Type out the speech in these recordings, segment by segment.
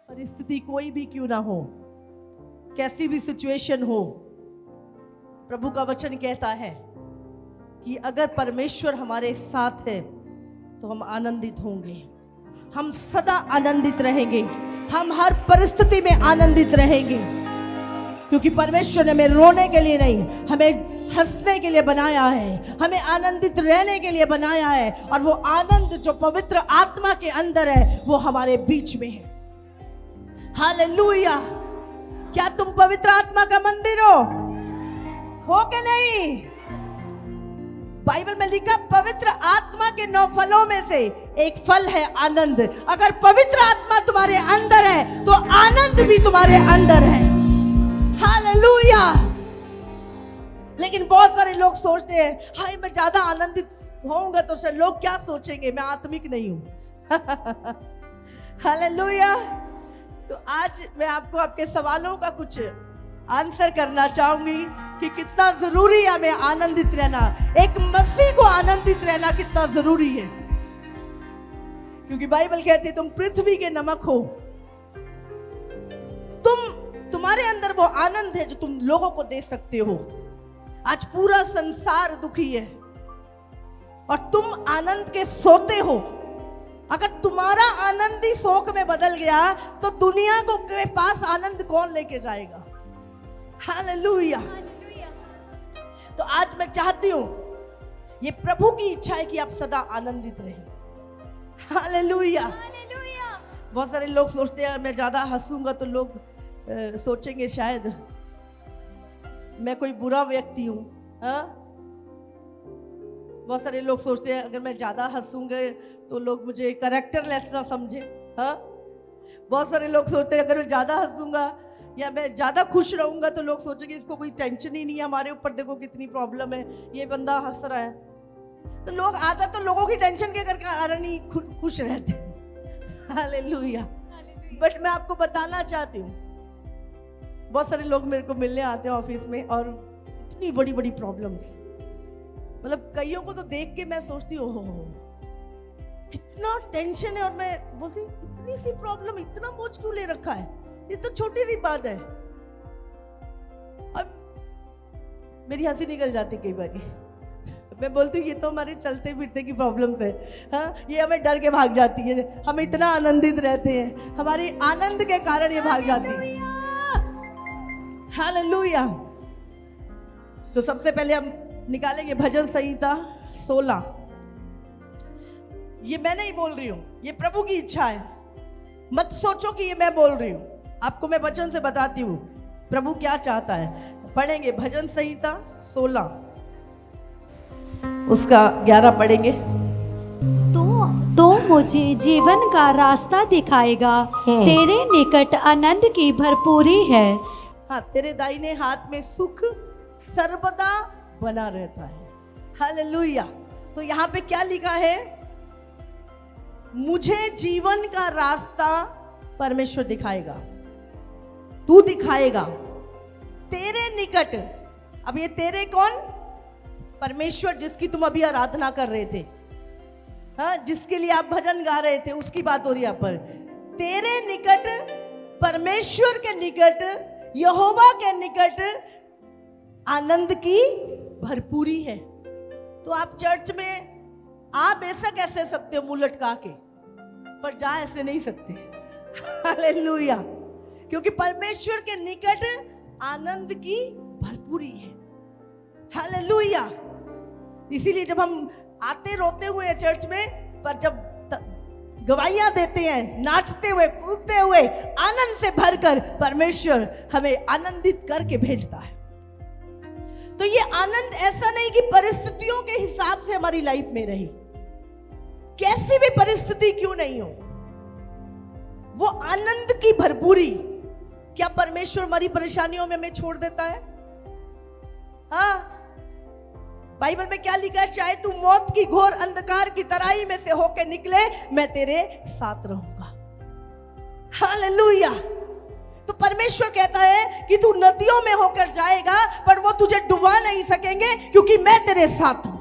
परिस्थिति कोई भी क्यों ना हो, कैसी भी सिचुएशन हो, प्रभु का वचन कहता है कि अगर परमेश्वर हमारे साथ है तो हम आनंदित होंगे, हम सदा आनंदित रहेंगे, हम हर परिस्थिति में आनंदित रहेंगे, क्योंकि परमेश्वर ने हमें रोने के लिए नहीं, हमें हंसने के लिए बनाया है, हमें आनंदित रहने के लिए बनाया है। और वो आनंद जो पवित्र आत्मा के अंदर है वो हमारे बीच में है। हालेलुया। क्या तुम पवित्र आत्मा का मंदिर हो कि नहीं? बाइबल में लिखा पवित्र आत्मा के 9 फलों में से एक फल है आनंद। अगर पवित्र आत्मा तुम्हारे अंदर है तो आनंद भी तुम्हारे अंदर है। हालेलुया। लेकिन बहुत सारे लोग सोचते हैं हाय मैं ज्यादा आनंदित होऊंगा तो सर लोग क्या सोचेंगे, मैं आत्मिक नहीं हूं। हालेलुया। तो आज मैं आपको आपके सवालों का कुछ आंसर करना चाहूंगी कि कितना जरूरी है हमें आनंदित रहना, एक मसीह को आनंदित रहना कितना जरूरी है। क्योंकि बाइबल कहती है तुम पृथ्वी के नमक हो, तुम्हारे अंदर वो आनंद है जो तुम लोगों को दे सकते हो। आज पूरा संसार दुखी है और तुम आनंद के सोते हो। अगर तुम्हारा आनंद ही शोक में बदल गया तो दुनिया को के पास आनंद कौन लेके जाएगा? हालेलुया। तो आज मैं चाहती हूं, ये प्रभु की इच्छा है कि आप सदा आनंदित रहें। हालेलुया। बहुत सारे लोग सोचते हैं मैं ज्यादा हंसूंगा तो लोग सोचेंगे शायद मैं कोई बुरा व्यक्ति हूं। बहुत सारे लोग सोचते हैं अगर मैं ज्यादा हंसूंगे तो लोग मुझे कैरेक्टरलेस ना समझे। बहुत सारे लोग सोचते हैं अगर मैं ज्यादा हंसूंगा या मैं ज्यादा खुश रहूंगा तो लोग सोचेंगे इसको कोई टेंशन ही नहीं है, हमारे ऊपर देखो कितनी प्रॉब्लम है, ये बंदा हंस रहा है। तो लोग आधा तो लोगों की टेंशन के कारण ही खुश रहते हैं। हालेलुया। बट मैं आपको बताना चाहती हूँ, बहुत सारे लोग मेरे को मिलने आते हैं ऑफिस में और इतनी बड़ी बड़ी प्रॉब्लम्स, मतलब कईयों को तो देख के मैं सोचती हूँ ओहो कितना टेंशन है, और मैं बोलती इतनी सी प्रॉब्लम, इतना बोझ क्यों ले रखा है, ये तो छोटी सी बात है। अब मेरी हंसी निकल जाती कई बार, मैं बोलती हूँ ये तो हमारे चलते फिरते की प्रॉब्लम है। हाँ, ये हमें डर के भाग जाती है, हम इतना आनंदित रहते हैं, हमारी आनंद के कारण ये भाग जाती है। हालेलुया। तो सबसे पहले हम निकालेंगे भजन संहिता 16। ये मैं नहीं बोल रही हूं, ये प्रभु की इच्छा है। मत सोचो कि ये मैं बोल रही हूं, आपको मैं वचन से बताती हूं प्रभु क्या चाहता है। पढ़ेंगे भजन संहिता 16 उसका 11 पढ़ेंगे। तो मुझे जीवन का रास्ता दिखाएगा, तेरे निकट आनंद की भरपूरी है। हाँ, तेरे दाहिने हाथ में सुख सर्वदा बना रहता है। हालेलुया। तो यहाँ पे क्या लिखा है? मुझे जीवन का रास्ता परमेश्वर दिखाएगा, तू दिखाएगा, तेरे निकट। अब ये तेरे कौन? परमेश्वर जिसकी तुम अभी आराधना कर रहे थे, हाँ, जिसके लिए आप भजन गा रहे थे, उसकी बात हो रही है यहाँ पर। तेरे निकट, परमेश्वर के निकट, यहोवा के निकट आनंद की भरपूरी है। तो आप चर्च में आ बेशक ऐसे सकते हो मुंह लटका के, पर जा ऐसे नहीं सकते। हालेलुया। क्योंकि परमेश्वर के निकट आनंद की भरपूरी है। हालेलुया। इसीलिए जब हम आते रोते हुए चर्च में, पर जब गवाहियां देते हैं नाचते हुए कूदते हुए आनंद से भरकर, परमेश्वर हमें आनंदित करके भेजता है। तो ये आनंद ऐसा नहीं कि परिस्थितियों के हिसाब से हमारी लाइफ में रही, कैसी भी परिस्थिति क्यों नहीं हो, वो आनंद की भरपूरी। क्या परमेश्वर हमारी परेशानियों में हमें छोड़ देता है? हाँ, बाइबल में क्या लिखा है? चाहे तू मौत की घोर अंधकार की तराई में से होके निकले, मैं तेरे साथ रहूंगा। हालेलुया। तो परमेश्वर कहता है कि तू नदियों में होकर जाएगा पर वो तुझे डुबा नहीं सकेंगे, क्योंकि मैं तेरे साथ हूं।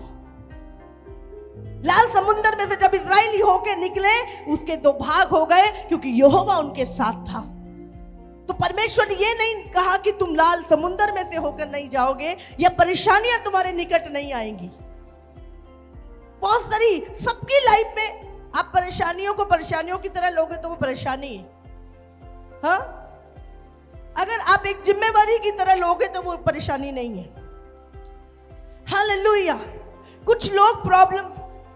लाल समुंदर में से जब इजरायली होके निकले, उसके दो भाग हो गए क्योंकि यहोवा उनके साथ था। तो परमेश्वर ने ये नहीं कहा कि तुम लाल समुंदर में से होकर नहीं जाओगे या परेशानियां तुम्हारे निकट नहीं आएंगी। बहुत सारी सबकी लाइफ में आप परेशानियों को परेशानियों की तरह लोगे तो वो परेशानी है। हाँ, अगर आप एक जिम्मेवारी की तरह लोगे तो वो परेशानी नहीं है। हालेलुया। कुछ लोग प्रॉब्लम,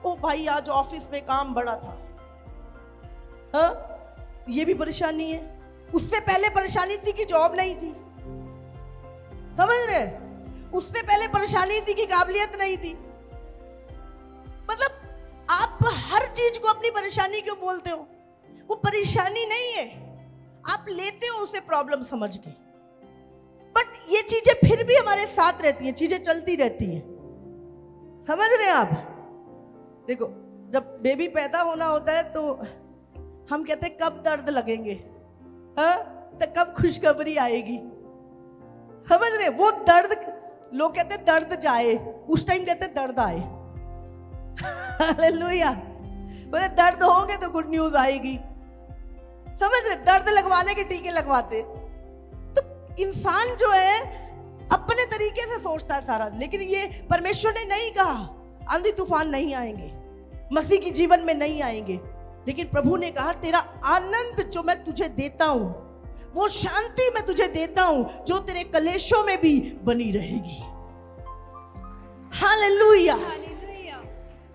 ओ भाई आज ऑफिस में काम बड़ा था, हाँ, ये भी परेशानी है। उससे पहले परेशानी थी कि जॉब नहीं थी, समझ रहे? उससे पहले परेशानी थी कि काबिलियत नहीं थी। मतलब आप हर चीज को अपनी परेशानी क्यों बोलते हो? वो परेशानी नहीं है, आप लेते हो उसे प्रॉब्लम समझ के। बट ये चीजें फिर भी हमारे साथ रहती हैं, चीजें चलती रहती हैं, समझ रहे हैं आप? देखो, जब बेबी पैदा होना होता है तो हम कहते हैं कब दर्द लगेंगे, हाँ, तो कब खुशखबरी आएगी, समझ रहे? वो दर्द, लोग कहते हैं दर्द जाए, उस टाइम कहते हैं दर्द आए। हालेलुया। बोले दर्द होंगे तो गुड न्यूज आएगी, समझ रहे? दर्द लगवाने के टीके लगवाते। तो इंसान जो है अपने तरीके से सोचता है सारा, लेकिन ये परमेश्वर ने नहीं कहा आंधी तूफान नहीं आएंगे, मसीह की जीवन में नहीं आएंगे, लेकिन प्रभु ने कहा तेरा आनंद जो मैं तुझे देता हूं, वो शांति मैं तुझे देता हूं जो तेरे कलेशों में भी बनी रहेगी। हालेलुया।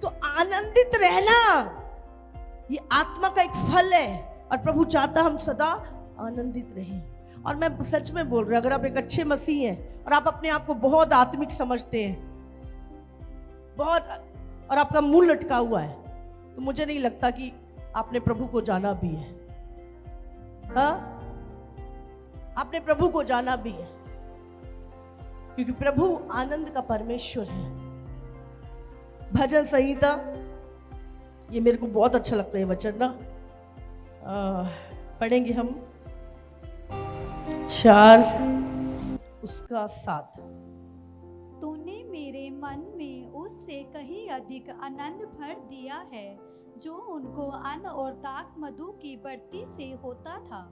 तो आनंदित रहना ये आत्मा का एक फल है और प्रभु चाहता हम सदा आनंदित रहें। और मैं सच में बोल रहा हूं, अगर आप एक अच्छे मसीह हैं और आप अपने आप को बहुत आत्मिक समझते हैं, बहुत, और आपका मुंह लटका हुआ है, तो मुझे नहीं लगता कि आपने प्रभु को जाना भी है। हाँ, आपने प्रभु को जाना भी है, क्योंकि प्रभु आनंद का परमेश्वर है। भजन संहिता, ये मेरे को बहुत अच्छा लगता है वचन ना, पढ़ेंगे हम 4 उसका 7। तूने मेरे मन में उससे कहीं अधिक आनंद भर दिया है जो उनको अन्न और दाख मधु की बढ़ती से होता था।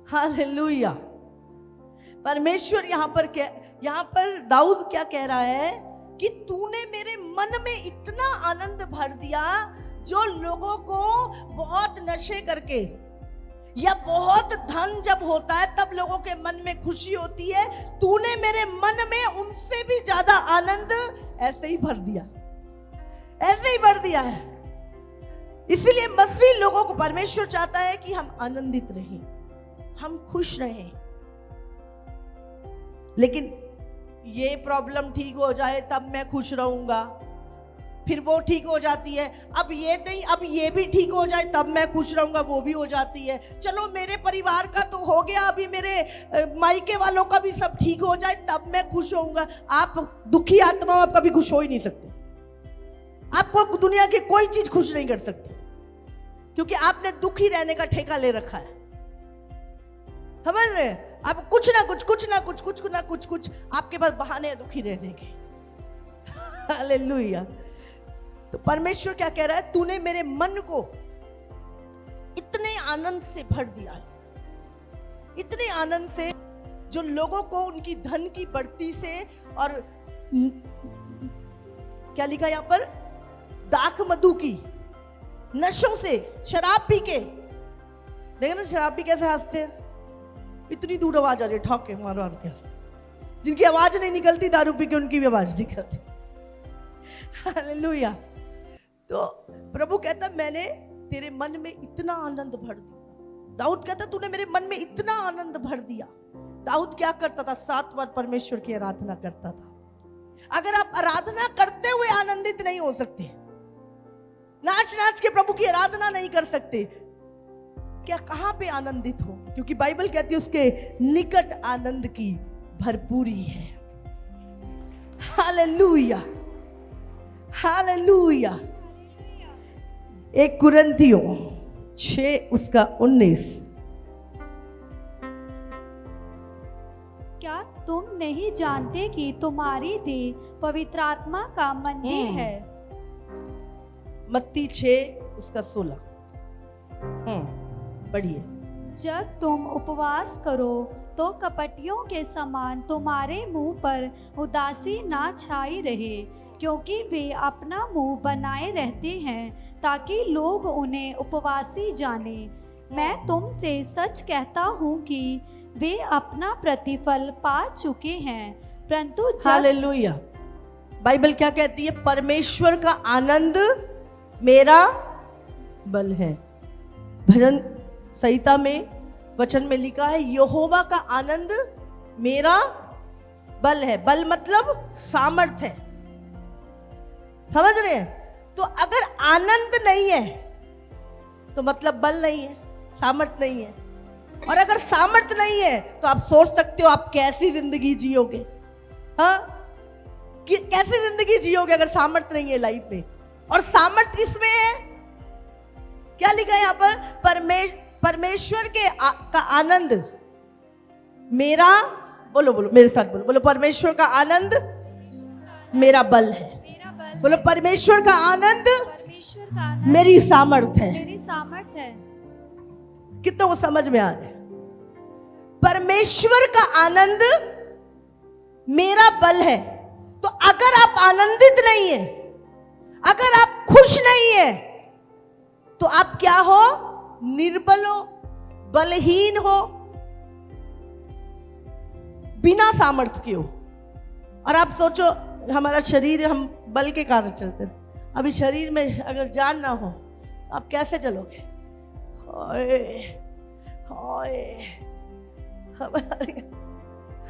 हालेलुया। परमेश्वर यहाँ पर दाऊद क्या कह रहा है कि तूने मेरे मन में इतना आनंद भर दिया, जो लोगों को बहुत नशे करके या बहुत धन जब होता है तब लोगों के मन में खुशी होती है, तूने मेरे मन में उनसे भी ज्यादा आनंद ऐसे ही भर दिया, ऐसे ही भर दिया है। इसलिए मसीह लोगों को, परमेश्वर चाहता है कि हम आनंदित रहें, हम खुश रहें। लेकिन ये प्रॉब्लम ठीक हो जाए तब मैं खुश रहूंगा, फिर वो ठीक हो जाती है, अब ये नहीं, अब ये भी ठीक हो जाए तब मैं खुश रहूंगा, वो भी हो जाती है। चलो मेरे परिवार का तो हो गया, अभी मेरे मायके वालों का भी सब ठीक हो जाए तब मैं खुश होऊंगा। आप दुखी आत्मा, आप कभी खुश हो ही नहीं सकते। आपको दुनिया की कोई चीज खुश नहीं कर सकती, क्योंकि आपने दुखी रहने का ठेका ले रखा है, समझ रहे? आप कुछ ना कुछ आपके पास बहाने हैं दुखी रहने के। हालेलुया। तो परमेश्वर क्या कह रहा है? तूने मेरे मन को इतने आनंद से भर दिया है, इतने आनंद से, जो लोगों को उनकी धन की बढ़ती से और क्या लिखा यहां पर, दाख मधु की नशों से, शराब पी के, देखो ना शराब पी कैसे हंसते हैं, इतनी दूर आवाज आ रही है, ठोके मारो मार के। जिनकी आवाज नहीं निकलती दारू पी के, उनकी भी आवाज निकलती। हालेलुया। तो प्रभु कहता मैंने तेरे मन में इतना आनंद भर दिया। दाऊद कहता तूने मेरे मन में इतना आनंद भर दिया। दाऊद क्या करता था? 7 बार परमेश्वर की आराधना करता था। अगर आप आराधना करते हुए आनंदित नहीं हो सकते, नाच नाच के प्रभु की आराधना नहीं कर सकते, क्या कहां पे आनंदित हो? क्योंकि बाइबल कहती है उसके निकट आनंद की भरपूरी है। Hallelujah, hallelujah. 1 कुरिन्थियों 6 उसका 19। क्या तुम नहीं जानते कि तुम्हारी देह पवित्र आत्मा का मंदिर है मत्ती 6 उसका 16। पढ़िए। जब तुम उपवास करो तो कपटियों के समान तुम्हारे मुंह पर उदासी ना छाई रहे, क्योंकि वे अपना मुंह बनाए रहते हैं ताकि लोग उन्हें उपवासी जाने। मैं तुमसे सच कहता हूँ कि वे अपना प्रतिफल पा चुके हैं। परंतु जब हालेलुया। बाइबल क्या कहती है? परमेश्वर का आनंद मेरा बल है। भजन संहिता में वचन में लिखा है, यहोवा का आनंद मेरा बल है। बल मतलब सामर्थ है। समझ रहे हैं? तो अगर आनंद नहीं है तो मतलब बल नहीं है, सामर्थ नहीं है। और अगर सामर्थ नहीं है तो आप सोच सकते हो आप कैसी जिंदगी जियोगे। हाँ, कैसे जिंदगी जियोगे अगर सामर्थ नहीं है लाइफ में। और सामर्थ किसमें है? क्या लिखा है यहाँ पर? परमेश्वर का आनंद मेरा, बोलो बोलो मेरे साथ बोलो, बोलो परमेश्वर का आनंद मेरा बल है। मेरा बल, बोलो परमेश्वर का आनंद परमेश्वर का आनंद मेरी सामर्थ है। मेरी सामर्थ है। कितना वो समझ में आ रहा है? परमेश्वर का आनंद मेरा बल है। तो अगर आप आनंदित नहीं है, अगर आप खुश नहीं है, तो आप क्या हो? निर्बल हो, बलहीन हो, बिना सामर्थ्य के हो। और आप सोचो, हमारा शरीर हम बल के कारण चलते हैं। अभी शरीर में अगर जान ना हो तो आप कैसे चलोगे?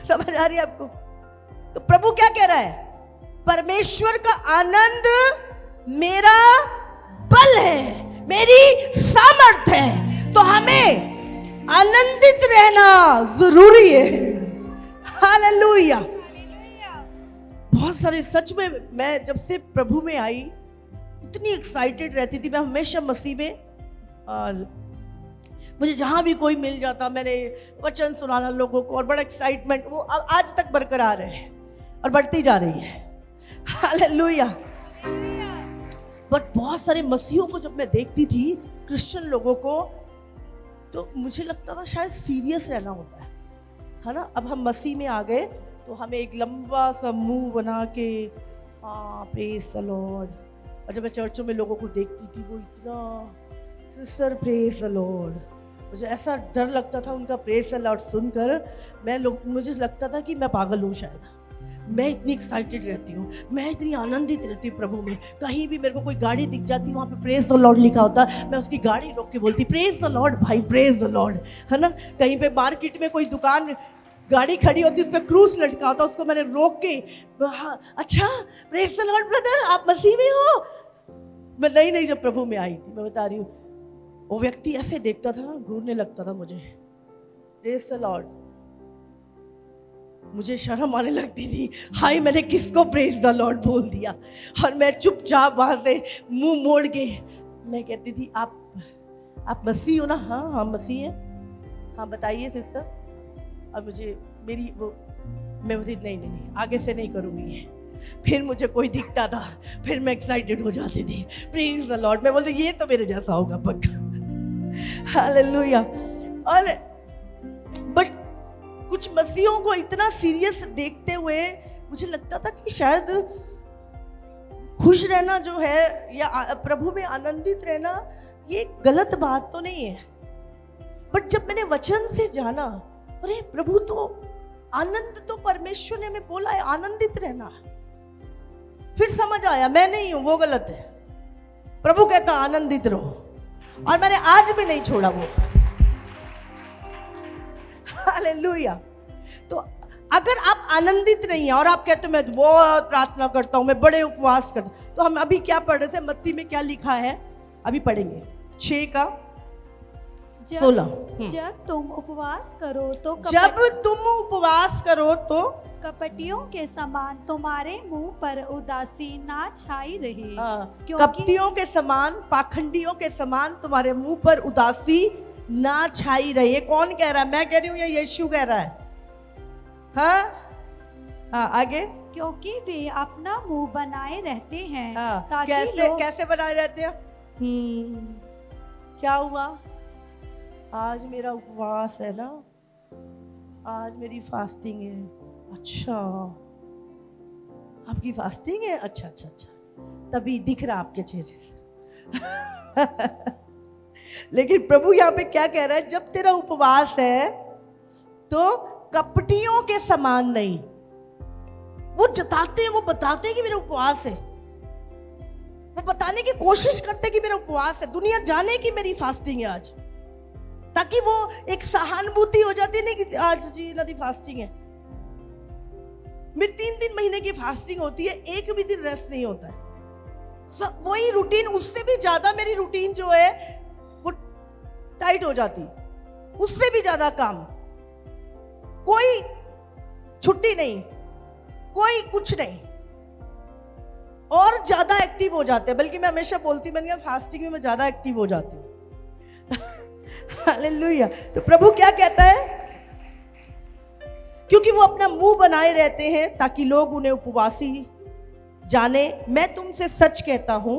समझ आ रही है आपको? तो प्रभु क्या कह रहा है? परमेश्वर का आनंद मेरा बल है, मेरी सामर्थ है। तो हमें आनंदित रहना जरूरी है। हालेलुया। बहुत सारे, सच में मैं जब से प्रभु में आई इतनी एक्साइटेड रहती थी। मैं हमेशा मसीह में, और मुझे जहां भी कोई मिल जाता मैंने वचन सुनाना लोगों को, और बड़ा एक्साइटमेंट वो आज तक बरकरार है और बढ़ती जा रही है। हालेलुया। बट बहुत सारे मसीहों को जब मैं देखती थी, क्रिश्चियन लोगों को, तो मुझे लगता था शायद सीरियस रहना होता है ना। अब हम मसीह में आ गए तो हमें एक लंबा सा मुंह बना के, हाँ प्रेज द लॉर्ड। और जब मैं चर्चों में लोगों को देखती थी, वो इतना, सिस्टर प्रेज द लॉर्ड, मुझे ऐसा डर लगता था उनका प्रेज द लॉर्ड सुनकर। मुझे लगता था कि मैं पागल हूँ शायद। मैं इतनी एक्साइटेड रहती हूँ, मैं इतनी आनंदित रहती हूँ प्रभु में। कहीं भी मेरे को कोई गाड़ी दिख जाती, वहाँ पे प्रेज द लॉर्ड लिखा होता, मैं उसकी गाड़ी रोक के बोलती प्रेज द लॉर्ड भाई, प्रेज द लॉर्ड, है ना। कहीं पे मार्केट में कोई दुकान, गाड़ी खड़ी होती, उस पर क्रूस लटका होता, उसको मैंने रोक के, अच्छा प्रेज द लॉर्ड ब्रदर, आप मसीह में हो? मैं नहीं जब प्रभु में आई थी, मैं बता रही हूँ, वो व्यक्ति ऐसे देखता था, घूरने लगता था मुझे, प्रेज द लॉर्ड। मुझे शर्म आने लगती थी, हाय मैंने किसको प्रेज द लॉर्ड बोल दिया। और मैं चुपचाप वहां से मुंह मोड़ के मैं कहती थी, आप मसीह हो ना? हाँ हाँ मसीह है। हाँ बताइए सिस्टर। और मुझे मेरी वो, मैं बोलती नहीं आगे से नहीं करूँगी ये। फिर मुझे कोई दिखता था, फिर मैं एक्साइटेड हो जाती थी, प्रेज द लॉर्ड। मैं बोलती ये तो मेरे जैसा होगा पक्का। हालेलुया। और बट कुछ मसीहों को इतना सीरियस देखते हुए मुझे लगता था कि शायद खुश रहना जो है, या प्रभु में आनंदित रहना, ये गलत बात तो नहीं है। बट जब मैंने वचन से जाना, अरे प्रभु तो आनंद, तो परमेश्वर ने हमें बोला है आनंदित रहना, फिर समझ आया मैं नहीं हूं, वो गलत है। प्रभु कहता आनंदित रहो, और मैंने आज भी नहीं छोड़ा वो। हालेलुया। तो अगर आप आनंदित नहीं है और आप कहते हो मैं बहुत प्रार्थना करता हूं, मैं बड़े उपवास करता हूं, तो हम अभी क्या पढ़ रहे थे? मत्ती में क्या लिखा है अभी पढ़ेंगे, 6 का 16। जब तुम उपवास करो तो कपटियों के समान तुम्हारे मुंह पर उदासी ना छाई रहे। कपटियों के समान, पाखंडियों के समान तुम्हारे मुंह पर उदासी ना छाई रही। ये कौन कह रहा है? मैं कह रही हूं या यीशु कह रहा है? हाँ आगे। क्योंकि वे अपना मुंह बनाए रहते हैं हाँ, ताकि कैसे लोग कैसे बनाए रहते हैं? क्या हुआ? आज मेरा उपवास है ना, आज मेरी फास्टिंग है। अच्छा, आपकी फास्टिंग है? अच्छा अच्छा अच्छा, तभी दिख रहा आपके चेहरे से। लेकिन प्रभु यहाँ पे क्या कह रहा है? जब तेरा उपवास है तो कपटियों के समान नहीं। वो जताते हैं, वो बताते हैं कि मेरा उपवास है, वो बताने की कोशिश करते हैं कि मेरा उपवास है, दुनिया जाने कि मेरी फास्टिंग है आज, ताकि वो एक सहानुभूति हो जाती है नहीं कि आज जी नदी फास्टिंग है। मेरी 3 महीने की फास्टिंग होती है, एक भी दिन रेस्ट नहीं होता है। वही रूटीन, उससे भी ज्यादा मेरी रूटीन जो है वो टाइट हो जाती, उससे भी ज्यादा काम, कोई छुट्टी नहीं, कोई कुछ नहीं, और ज्यादा एक्टिव हो जाते हैं। बल्कि मैं हमेशा बोलती बन गया, फास्टिंग में मैं ज्यादा एक्टिव हो जाती हूँ। हालेलुया। तो प्रभु क्या कहता है? क्योंकि वो अपना मुंह बनाए रहते हैं ताकि लोग उन्हें उपवासी जाने। मैं तुमसे सच कहता हूं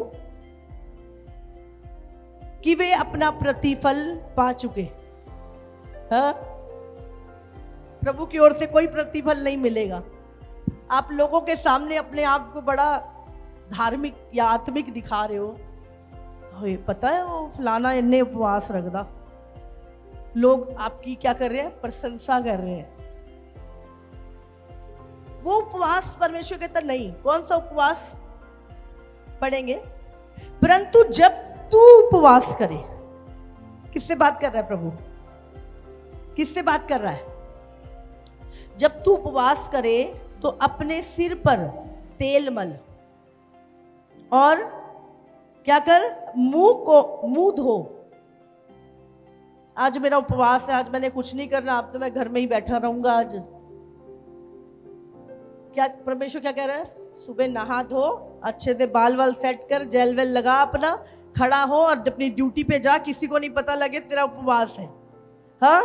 कि वे अपना प्रतिफल पा चुके। हाँ? प्रभु की ओर से कोई प्रतिफल नहीं मिलेगा। आप लोगों के सामने अपने आप को बड़ा धार्मिक या आत्मिक दिखा रहे हो, पता है वो फलाना इन्हें उपवास रखदा, लोग आपकी क्या कर रहे हैं? प्रशंसा कर रहे हैं। वो उपवास परमेश्वर कहता नहीं। कौन सा उपवास पढ़ेंगे? परंतु जब तू उपवास करे, किससे बात कर रहा है प्रभु? किससे बात कर रहा है? जब तू उपवास करे तो अपने सिर पर तेल मल और क्या कर? मुंह धो। आज मेरा उपवास है, आज मैंने कुछ नहीं करना, अब तो मैं घर में ही बैठा रहूंगा आज। क्या परमेश्वर क्या कह रहा है? सुबह नहा धो, अच्छे से बाल वाल सेट कर, जेल वेल लगा, अपना खड़ा हो और अपनी ड्यूटी पे जा, किसी को नहीं पता लगे तेरा उपवास है। हाँ,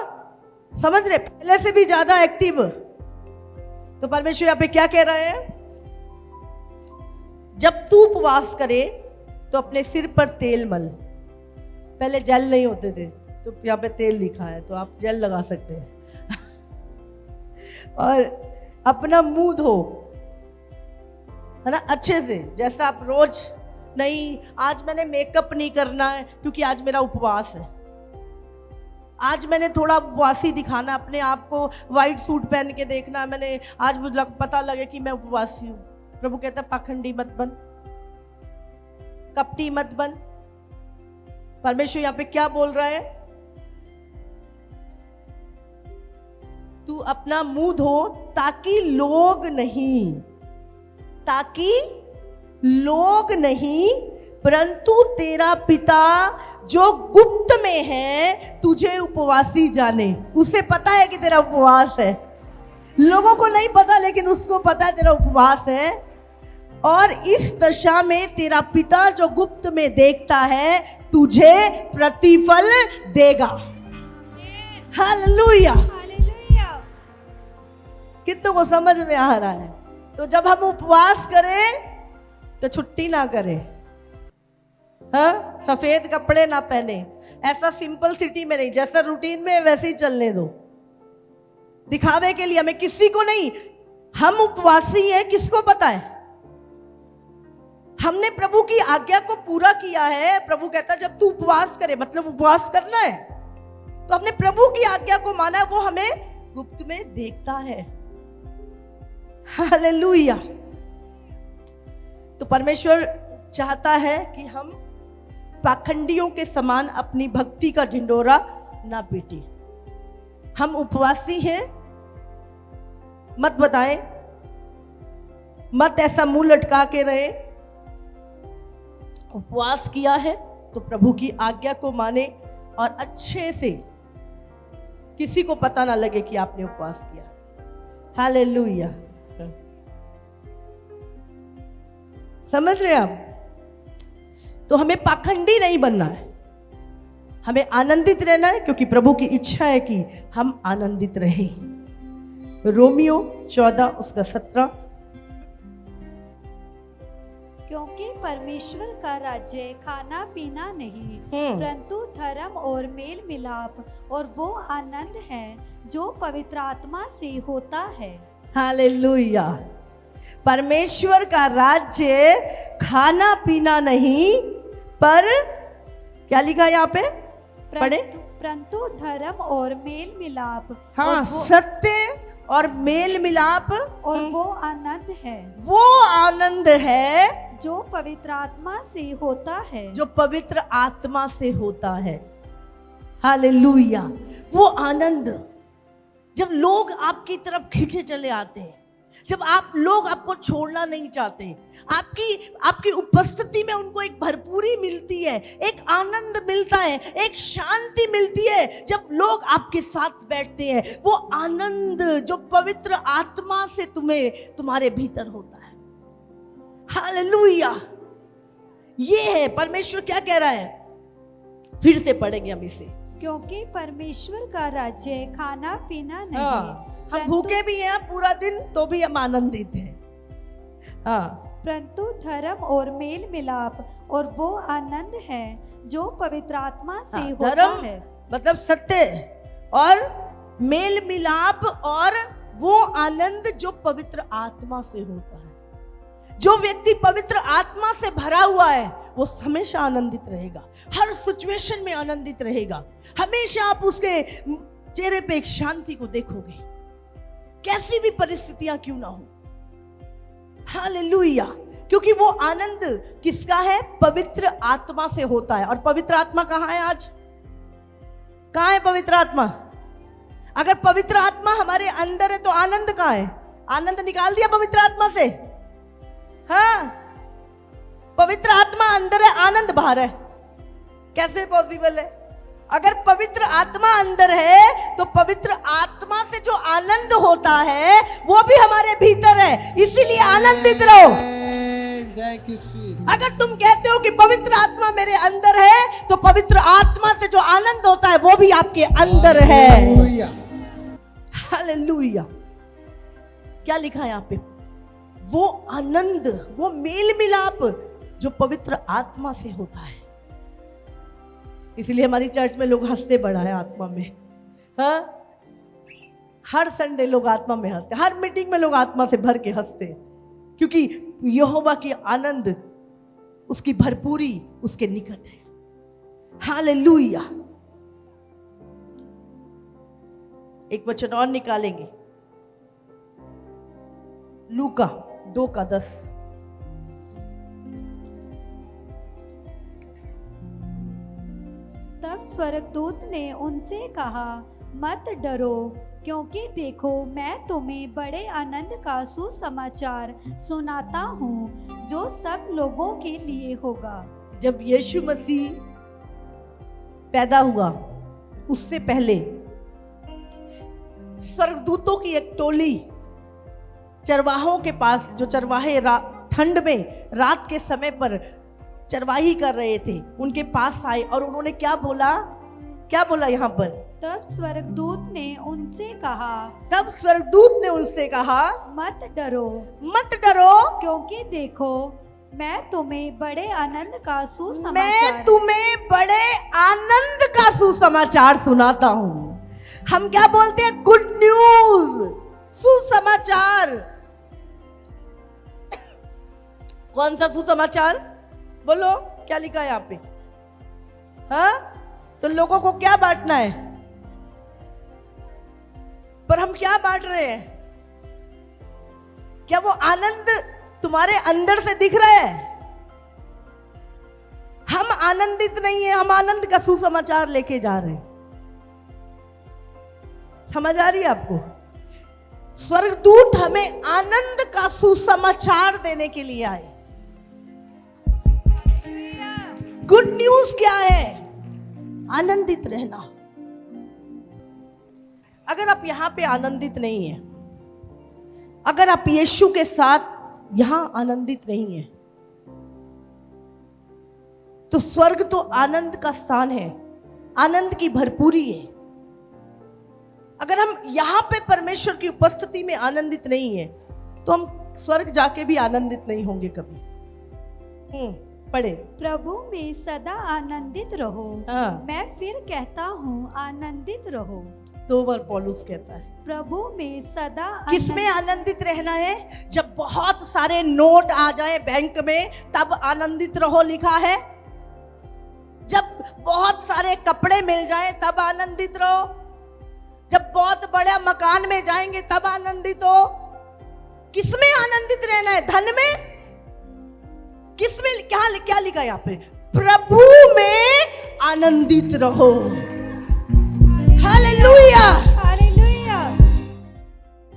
समझ रहे? पहले से भी ज्यादा एक्टिव। तो परमेश्वर यहाँ पे क्या कह रहा है? जब तू उपवास करे तो अपने सिर पर तेल मल। पहले जेल नहीं होते थे, तो यहाँ पे तेल लिखा है, तो आप जेल लगा सकते हैं। और अपना मुंह धो, है ना, अच्छे से, जैसा आप रोज नहीं, आज मैंने मेकअप नहीं करना है क्योंकि आज मेरा उपवास है, आज मैंने थोड़ा उपवासी दिखाना, अपने आप को व्हाइट सूट पहन के देखना, मैंने आज मुझे पता लगे कि मैं उपवासी हूं। प्रभु कहता है पाखंडी मत बन, कपटी मत बन। परमेश्वर यहाँ पे क्या बोल रहा है? तू अपना मुंह धो ताकि लोग नहीं परंतु तेरा पिता जो गुप्त में है तुझे उपवासी जाने। उसे पता है कि तेरा उपवास है, लोगों को नहीं पता, लेकिन उसको पता है तेरा उपवास है। और इस दशा में तेरा पिता जो गुप्त में देखता है तुझे प्रतिफल देगा। हालेलुया। कितनों को समझ में आ रहा है? तो जब हम उपवास करें तो छुट्टी ना करें, हाँ, सफेद कपड़े ना पहने, ऐसा सिंपल सिटी में नहीं, जैसा रूटीन में वैसे ही चलने दो, दिखावे के लिए। हमें किसी को नहीं, हम उपवासी हैं, किसको पता है? हमने प्रभु की आज्ञा को पूरा किया है। प्रभु कहता है जब तू उपवास करे, मतलब उपवास करना है, तो हमने प्रभु की आज्ञा को माना है, वो हमें गुप्त में देखता है। हालेलुया। तो परमेश्वर चाहता है कि हम पाखंडियों के समान अपनी भक्ति का ढिंडोरा ना पीटे। हम उपवासी हैं, मत बताएं, मत ऐसा मुंह लटका के रहे। उपवास किया है तो प्रभु की आज्ञा को माने और अच्छे से किसी को पता ना लगे कि आपने उपवास किया। हालेलुया। समझ रहे हैं आप? तो हमें पाखंडी नहीं बनना है, हमें आनंदित रहना है, क्योंकि प्रभु की इच्छा है कि हम आनंदित रहें। रोमियो 14 उसका 17 क्योंकि परमेश्वर का राज्य खाना पीना नहीं हम्म। परंतु धर्म और मेल मिलाप और वो आनंद है जो पवित्र आत्मा से होता है। हालेलुया। परमेश्वर का राज्य खाना पीना नहीं, पर क्या लिखा है यहाँ पे, पढ़े? परंतु धर्म और मेल मिलाप हाँ, और वो, सत्य और मेल मिलाप और वो आनंद है वो आनंद है जो पवित्र आत्मा से होता है। जो पवित्र आत्मा से होता है। हालेलुया। वो आनंद जब लोग आपकी तरफ खींचे चले आते हैं, जब लोग आपको छोड़ना नहीं चाहते, आपकी उपस्थिति में उनको एक भरपूरी मिलती है, एक आनंद मिलता है, एक शांति मिलती है। जब लोग आपके साथ बैठते हैं, वो आनंद जो पवित्र आत्मा से तुम्हारे भीतर होता है। हालेलुया। ये है परमेश्वर क्या कह रहा है, फिर से पढ़ेंगे हम इसे। क्योंकि परमेश्वर का राज्य खाना पीना नहीं हाँ, हम परंतु- भूखे भी हैं पूरा दिन तो भी हम आनंदित हैं। हाँ, परंतु धर्म और मेल मिलाप और वो आनंद है जो पवित्र आत्मा से हाँ, होता धर्म है। मतलब सत्य और मेल मिलाप और वो आनंद जो पवित्र आत्मा से होता है। जो व्यक्ति पवित्र आत्मा से भरा हुआ है वो हमेशा आनंदित रहेगा, हर सिचुएशन में आनंदित रहेगा। हमेशा आप उसके चेहरे पे एक शांति को देखोगे, कैसी भी परिस्थितियां क्यों ना हो। हालेलुया। क्योंकि वो आनंद किसका है, पवित्र आत्मा से होता है। और पवित्र आत्मा कहाँ है आज, कहाँ है पवित्र आत्मा? अगर पवित्र आत्मा हमारे अंदर है तो आनंद कहाँ है? आनंद निकाल दिया पवित्र आत्मा से। हाँ, पवित्र आत्मा अंदर है, आनंद बाहर है, कैसे पॉसिबल है? अगर पवित्र आत्मा अंदर है तो पवित्र आत्मा से जो आनंद होता है वो भी हमारे भीतर है, इसीलिए आनंदित रहो। अगर तुम कहते हो कि पवित्र आत्मा मेरे अंदर है तो पवित्र आत्मा से जो आनंद होता है वो भी आपके अंदर है। हालेलुया। क्या लिखा है यहाँ पे? वो आनंद, वो मेल मिलाप जो पवित्र आत्मा से होता है। इसलिए हमारी चर्च में लोग हंसते बड़ा है आत्मा में। हाँ, हर संडे लोग आत्मा में हंसते, हर मीटिंग में लोग आत्मा से भर के हंसते, क्योंकि यहोवा की आनंद, उसकी भरपूरी उसके निकट है। हालेलुया। एक वचन और निकालेंगे, लूका 2:10। तब स्वर्गदूत ने उनसे कहा, मत डरो, क्योंकि देखो मैं तुम्हें बड़े आनंद का सुसमाचार सुनाता हूँ जो सब लोगों के लिए होगा। जब यीशु मसीह पैदा हुआ उससे पहले स्वर्गदूतों की एक टोली चरवाहों के पास, जो चरवाहे ठंड में रात के समय पर चरवाही कर रहे थे, उनके पास आए और उन्होंने क्या बोला यहाँ पर? तब स्वर्गदूत ने उनसे कहा, मत डरो, क्योंकि देखो मैं तुम्हें बड़े आनंद का सुसमाचार सुनाता हूँ। हम क्या बोलते हैं? गुड न्यूज, सुसमाचार। कौन सा सुसमाचार? बोलो, क्या लिखा है यहाँ पे? हाँ, तो लोगों को क्या बांटना है, पर हम क्या बांट रहे हैं? क्या वो आनंद तुम्हारे अंदर से दिख रहा है? हम आनंदित नहीं है, हम आनंद का सुसमाचार लेके जा रहे हैं। समझ आ रही है आपको? स्वर्गदूत हमें आनंद का सुसमाचार देने के लिए आए। गुड न्यूज क्या है? आनंदित रहना। अगर आप यहां पे आनंदित नहीं है, अगर आप यीशु के साथ यहां आनंदित नहीं है, तो स्वर्ग तो आनंद का स्थान है, आनंद की भरपूरी है। अगर हम यहां पे परमेश्वर की उपस्थिति में आनंदित नहीं है तो हम स्वर्ग जाके भी आनंदित नहीं होंगे कभी। पढ़े। प्रभु में सदा आनंदित रहो। हाँ। मैं फिर कहता हूँ आनंदित रहो। 2 बार पौलुस कहता है। प्रभु में सदा किसमें आनंदित रहना है? जब बहुत सारे नोट आ जाए बैंक में तब आनंदित रहो लिखा है। जब बहुत सारे कपड़े मिल जाए तब आनंदित रहो। जब बहुत बड़ा मकान में जाएंगे तब आनंदित हो। किसमें आनंदित रहना है? धन में? किसमें? क्या लिखा है यहाँ पे? प्रभु में आनंदित रहो। हालेलुया।